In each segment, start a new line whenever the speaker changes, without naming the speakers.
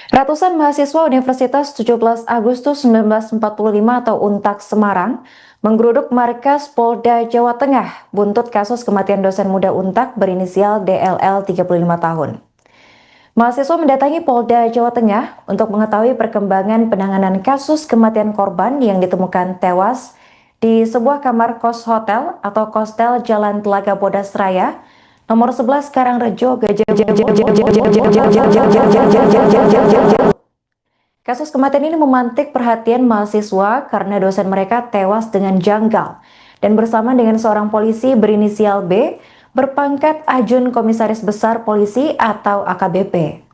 Ratusan mahasiswa Universitas 17 Agustus 1945 atau UNTAK Semarang menggeruduk markas Polda Jawa Tengah buntut kasus kematian dosen muda UNTAK berinisial DLL 35 tahun. Mahasiswa mendatangi Polda Jawa Tengah untuk mengetahui perkembangan penanganan kasus kematian korban yang ditemukan tewas di sebuah kamar kos hotel atau kostel Jalan Telaga Bodas Raya, nomor 11 Karangrejo, Gajah. Kasus kematian ini memantik perhatian mahasiswa karena dosen mereka tewas dengan janggal dan bersama dengan seorang polisi berinisial B berpangkat Ajun Komisaris Besar Polisi atau AKBP.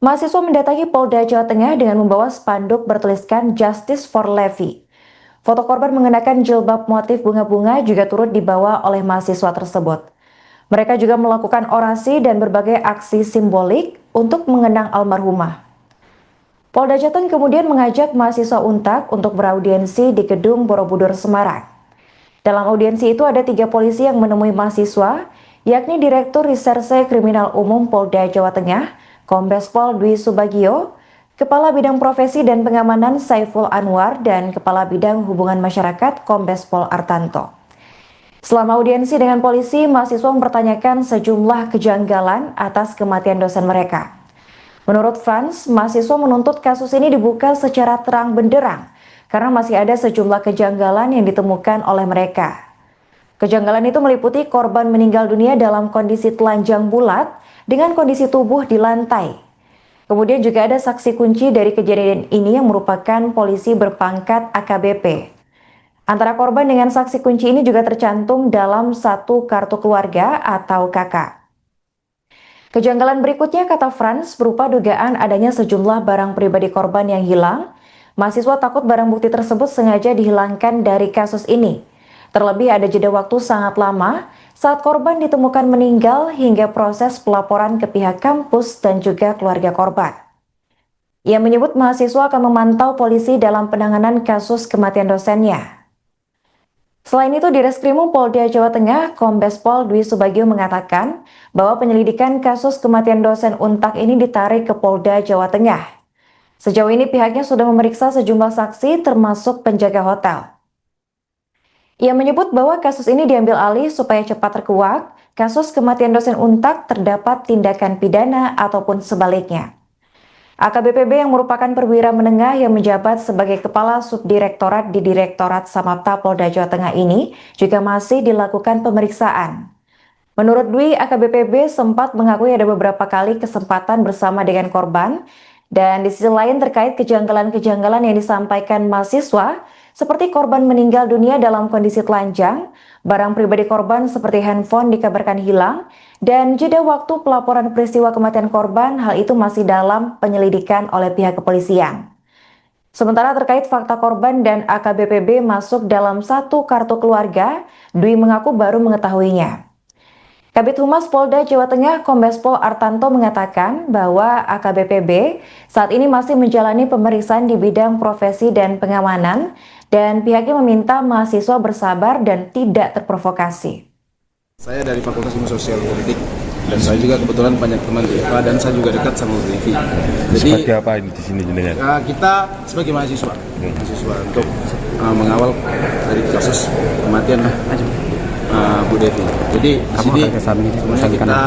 Mahasiswa mendatangi Polda Jawa Tengah dengan membawa spanduk bertuliskan Justice for Levi. Foto korban mengenakan jilbab motif bunga-bunga juga turut dibawa oleh mahasiswa tersebut. Mereka juga melakukan orasi dan berbagai aksi simbolik untuk mengenang almarhumah. Polda Jateng kemudian mengajak mahasiswa UNTAK untuk beraudiensi di Gedung Borobudur, Semarang. Dalam audiensi itu ada 3 polisi yang menemui mahasiswa, yakni Direktur Reserse Kriminal Umum Polda Jawa Tengah, Kombes Pol Dwi Subagio, Kepala Bidang Profesi dan Pengamanan Saiful Anwar, dan Kepala Bidang Hubungan Masyarakat Kombes Pol Artanto. Selama audiensi dengan polisi, mahasiswa mempertanyakan sejumlah kejanggalan atas kematian dosen mereka. Menurut Franz, mahasiswa menuntut kasus ini dibuka secara terang benderang karena masih ada sejumlah kejanggalan yang ditemukan oleh mereka. Kejanggalan itu meliputi korban meninggal dunia dalam kondisi telanjang bulat dengan kondisi tubuh di lantai. Kemudian juga ada saksi kunci dari kejadian ini yang merupakan polisi berpangkat AKBP. Antara korban dengan saksi kunci ini juga tercantum dalam satu kartu keluarga atau KK. Kejanggalan berikutnya, kata Franz, berupa dugaan adanya sejumlah barang pribadi korban yang hilang. Mahasiswa takut barang bukti tersebut sengaja dihilangkan dari kasus ini. Terlebih ada jeda waktu sangat lama saat korban ditemukan meninggal hingga proses pelaporan ke pihak kampus dan juga keluarga korban. Ia menyebut mahasiswa akan memantau polisi dalam penanganan kasus kematian dosennya. Selain itu, di Reskrimum Polda Jawa Tengah, Kombes Pol Dwi Subagio mengatakan bahwa penyelidikan kasus kematian dosen UNTAK ini ditarik ke Polda Jawa Tengah. Sejauh ini pihaknya sudah memeriksa sejumlah saksi termasuk penjaga hotel. Ia menyebut bahwa kasus ini diambil alih supaya cepat terkuak, kasus kematian dosen UNTAK terdapat tindakan pidana ataupun sebaliknya. AKBPB yang merupakan perwira menengah yang menjabat sebagai Kepala Subdirektorat di Direktorat Samapta Polda Jawa Tengah ini juga masih dilakukan pemeriksaan. Menurut Dwi, AKBPB sempat mengakui ada beberapa kali kesempatan bersama dengan korban, dan di sisi lain terkait kejanggalan-kejanggalan yang disampaikan mahasiswa, seperti korban meninggal dunia dalam kondisi telanjang, barang pribadi korban seperti handphone dikabarkan hilang, dan jeda waktu pelaporan peristiwa kematian korban, hal itu masih dalam penyelidikan oleh pihak kepolisian. Sementara terkait fakta korban dan AKBPB masuk dalam satu kartu keluarga, Dwi mengaku baru mengetahuinya. Kabid Humas Polda Jawa Tengah Kombes Pol Artanto mengatakan bahwa AKBPB saat ini masih menjalani pemeriksaan di bidang profesi dan pengamanan, dan pihaknya meminta mahasiswa bersabar dan tidak terprovokasi.
Saya dari Fakultas Ilmu Sosial Politik, dan saya juga kebetulan banyak teman di FA, dan saya juga dekat sama Bu Devi. Jadi
sebagai apa di sini jenengan?
Kita sebagai mahasiswa untuk mengawal dari kasus kematian Bu Devi. Jadi di sini sebenarnya kita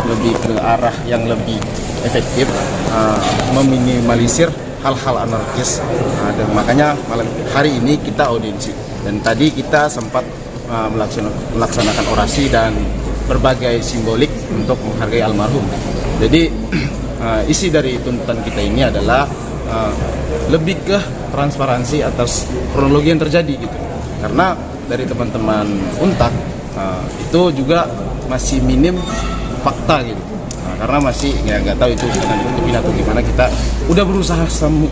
lebih ke arah yang lebih efektif, meminimalisir hal-hal anarkis, dan makanya malam hari ini kita audiensi, dan tadi kita sempat melaksanakan orasi dan berbagai simbolik untuk menghargai almarhum. Jadi isi dari tuntutan kita ini adalah lebih ke transparansi atas kronologi yang terjadi gitu, karena dari teman-teman UNTAK itu juga masih minim fakta gitu. Karena masih nggak tahu itu dengan tutupin atau gimana, kita udah berusaha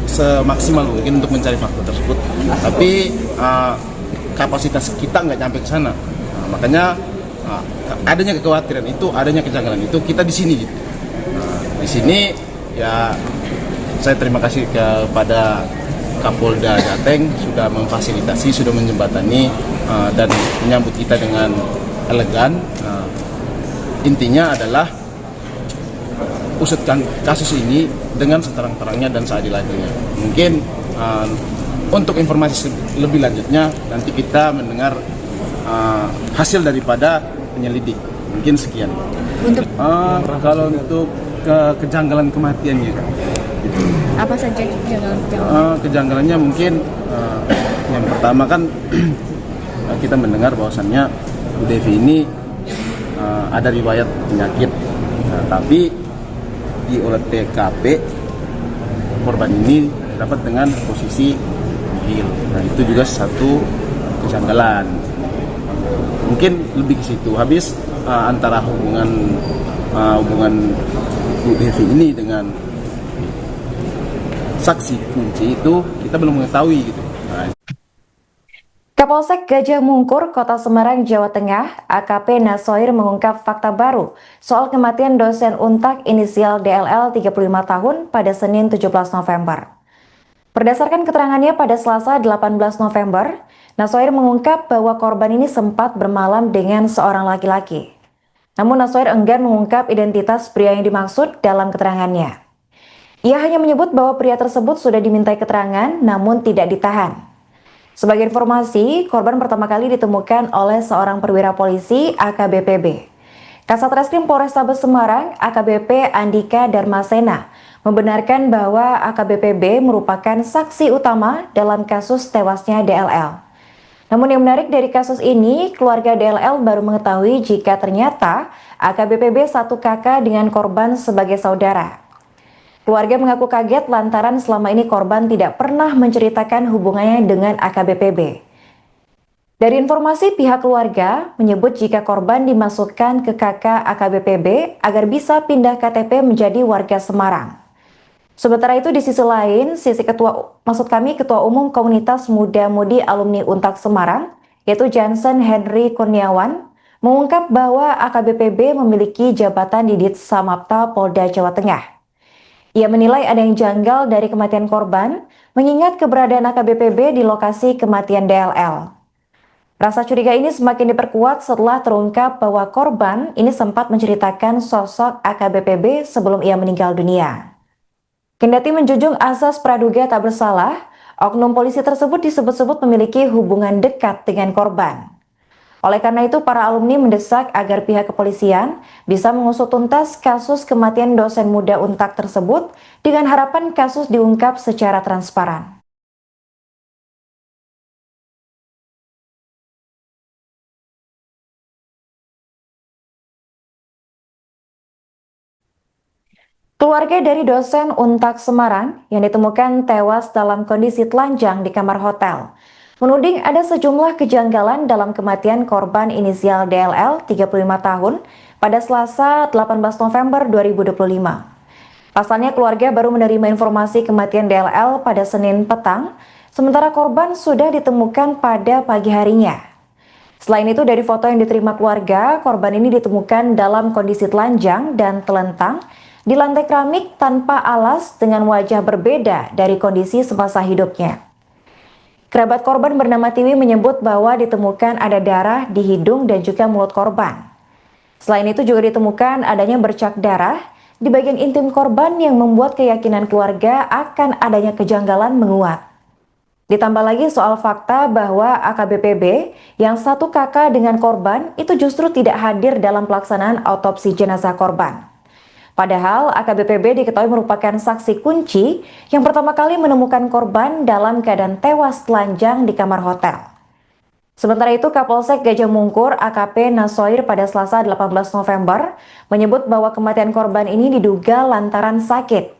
semaksimal mungkin untuk mencari fakta tersebut, tapi kapasitas kita nggak nyampe ke sana. Makanya adanya kekhawatiran itu, adanya kejanggalan itu, kita di sini gitu. Di sini ya saya terima kasih kepada Kapolda Jateng sudah memfasilitasi, sudah menjembatani dan menyambut kita dengan elegan. Intinya adalah usutkan kasus ini dengan seterang-terangnya dan seadil-adilnya. Mungkin untuk informasi lebih lanjutnya nanti kita mendengar hasil daripada penyelidik. Mungkin sekian. Kalau untuk kejanggalan kematiannya,
apa saja
kejanggalannya mungkin yang pertama kan kita mendengar bahwasannya Bu Devi ini ada riwayat penyakit, tapi di olah TKP korban ini dapat dengan posisi nihil. Nah, itu juga satu kejanggalan. Mungkin lebih ke situ. Habis antara hubungan Bu Devi ini dengan saksi kunci itu kita belum mengetahui gitu. Nah,
Kapolsek Gajah Mungkur, Kota Semarang, Jawa Tengah, AKP Nasoir mengungkap fakta baru soal kematian dosen Untak inisial DLL 35 tahun pada Senin 17 November. Berdasarkan keterangannya pada Selasa 18 November, Nasoir mengungkap bahwa korban ini sempat bermalam dengan seorang laki-laki. Namun Nasoir enggan mengungkap identitas pria yang dimaksud dalam keterangannya. Ia hanya menyebut bahwa pria tersebut sudah dimintai keterangan namun tidak ditahan. Sebagai informasi, korban pertama kali ditemukan oleh seorang perwira polisi AKBPB. Kasat Reskrim Polrestabes Semarang, AKBP Andika Darmasena, membenarkan bahwa AKBPB merupakan saksi utama dalam kasus tewasnya DLL. Namun yang menarik dari kasus ini, keluarga DLL baru mengetahui jika ternyata AKBPB satu kakak dengan korban sebagai saudara. Keluarga mengaku kaget lantaran selama ini korban tidak pernah menceritakan hubungannya dengan AKBPB. Dari informasi pihak keluarga menyebut jika korban dimasukkan ke kakak AKBPB agar bisa pindah KTP menjadi warga Semarang. Sementara itu di sisi lain, Ketua Umum Komunitas Muda Mudi Alumni Untak Semarang, yaitu Jansen Henry Kurniawan, mengungkap bahwa AKBPB memiliki jabatan di Ditsamapta Polda Jawa Tengah. Ia menilai ada yang janggal dari kematian korban, mengingat keberadaan AKBPB di lokasi kematian DLL. Rasa curiga ini semakin diperkuat setelah terungkap bahwa korban ini sempat menceritakan sosok AKBPB sebelum ia meninggal dunia. Kendati menjunjung asas praduga tak bersalah, oknum polisi tersebut disebut-sebut memiliki hubungan dekat dengan korban. Oleh karena itu, para alumni mendesak agar pihak kepolisian bisa mengusut tuntas kasus kematian dosen muda Untak tersebut dengan harapan kasus diungkap secara transparan. Keluarga dari dosen Untak Semarang yang ditemukan tewas dalam kondisi telanjang di kamar hotel menuding ada sejumlah kejanggalan dalam kematian korban inisial DLL 35 tahun pada Selasa 18 November 2025. Pasalnya keluarga baru menerima informasi kematian DLL pada Senin petang, sementara korban sudah ditemukan pada pagi harinya. Selain itu dari foto yang diterima keluarga, korban ini ditemukan dalam kondisi telanjang dan telentang di lantai keramik tanpa alas dengan wajah berbeda dari kondisi semasa hidupnya. Kerabat korban bernama Tiwi menyebut bahwa ditemukan ada darah di hidung dan juga mulut korban. Selain itu juga ditemukan adanya bercak darah di bagian intim korban yang membuat keyakinan keluarga akan adanya kejanggalan menguat. Ditambah lagi soal fakta bahwa AKBPB yang satu kakak dengan korban itu justru tidak hadir dalam pelaksanaan autopsi jenazah korban. Padahal AKBPB diketahui merupakan saksi kunci yang pertama kali menemukan korban dalam keadaan tewas telanjang di kamar hotel. Sementara itu Kapolsek Gajah Mungkur AKP Nasoir pada Selasa 18 November menyebut bahwa kematian korban ini diduga lantaran sakit.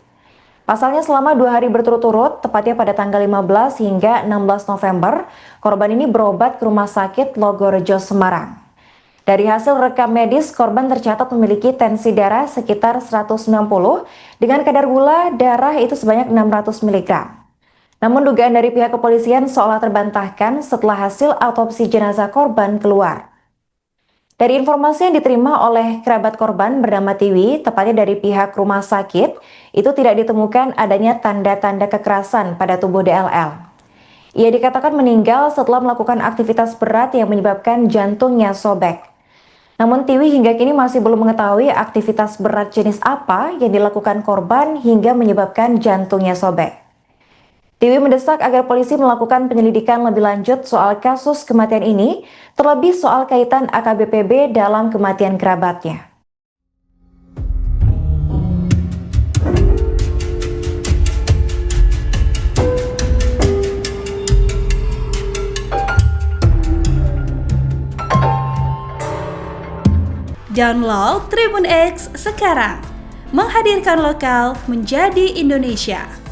Pasalnya selama 2 hari berturut-turut, tepatnya pada tanggal 15 hingga 16 November, korban ini berobat ke Rumah Sakit Logorejo Semarang. Dari hasil rekam medis, korban tercatat memiliki tensi darah sekitar 190 dengan kadar gula darah itu sebanyak 600 mg. Namun dugaan dari pihak kepolisian seolah terbantahkan setelah hasil autopsi jenazah korban keluar. Dari informasi yang diterima oleh kerabat korban bernama Tiwi, tepatnya dari pihak rumah sakit, itu tidak ditemukan adanya tanda-tanda kekerasan pada tubuh DLL. Ia dikatakan meninggal setelah melakukan aktivitas berat yang menyebabkan jantungnya sobek. Namun Tiwi hingga kini masih belum mengetahui aktivitas berat jenis apa yang dilakukan korban hingga menyebabkan jantungnya sobek. Tiwi mendesak agar polisi melakukan penyelidikan lebih lanjut soal kasus kematian ini, terlebih soal kaitan AKBP dalam kematian kerabatnya.
Download Tribun X sekarang, menghadirkan lokal menjadi Indonesia.